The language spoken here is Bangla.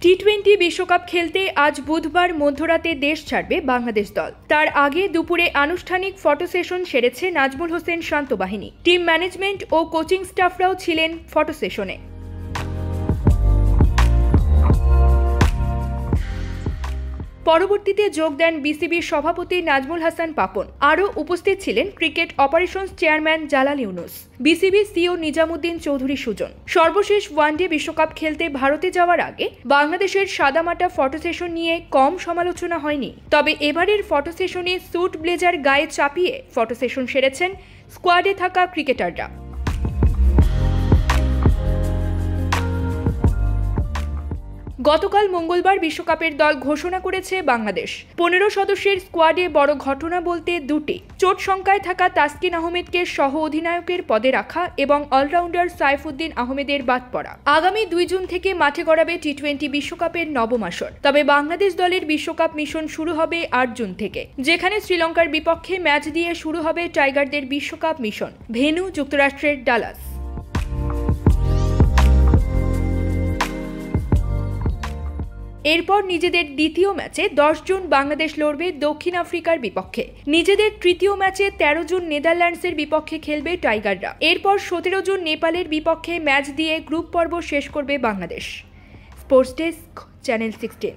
টি-20 বিশ্বকাপ খেলতে আজ বুধবার মধ্যরাতে দেশ ছাড়বে বাংলাদেশ দল। তার আগে দুপুরে আনুষ্ঠানিক ফটো সেশন সেরেছে নাজমুল হোসেন শান্ত বাহিনী। টিম ম্যানেজমেন্ট ও কোচিং স্টাফরাও ছিলেন ফটো সেশনে। পরবর্তীতে যোগ দেন বিসিবির সভাপতি নাজমুল হাসান পাপন। আরও উপস্থিত ছিলেন cricket operations chairman Jalal Yunus, BCB CEO Nizamuddin Chowdhury Sujan. সর্বশেষ ওয়ানডে বিশ্বকাপ খেলতে ভারতে যাওয়ার আগে বাংলাদেশের সাদামাটা ফটো সেশন নিয়ে কম সমালোচনা হয়নি। তবে এবারের ফটো সেশনে স্যুট ব্লেজার গায়ে চাপিয়ে ফটো সেশন সেরেছেন স্কোয়াডে থাকা ক্রিকেটাররা। গতকাল মঙ্গলবার বিশ্বকাপের দল ঘোষণা করেছে বাংলাদেশ। 15 সদস্যের স্কোয়াডে বড় ঘটনা বলতে দুটি। চোট শঙ্কায় থাকা তাসকিন আহমেদকে সহ অধিনায়কের পদে রাখা এবং অলরাউন্ডার সাইফুদ্দিন আহমেদের বাদ পড়া। আগামী 2 জুন থেকে মাঠে গড়াবে টি-20 বিশ্বকাপের নবম আসর। তবে বাংলাদেশ দলের বিশ্বকাপ মিশন শুরু হবে 8 জুন থেকে, যেখানে শ্রীলঙ্কার বিপক্ষে ম্যাচ দিয়ে শুরু হবে টাইগারদের বিশ্বকাপ মিশন। ভেন্যু যুক্তরাষ্ট্রের ডালাস। এরপর নিজেদের দ্বিতীয় ম্যাচে 10 জুন বাংলাদেশ লড়বে দক্ষিণ আফ্রিকার বিপক্ষে। নিজেদের তৃতীয় ম্যাচে 13 জুন নেদারল্যান্ডসের বিপক্ষে খেলবে টাইগাররা। এরপর 17 জুন নেপালের বিপক্ষে ম্যাচ দিয়ে গ্রুপ পর্ব শেষ করবে বাংলাদেশ। Sports desk, channel 16।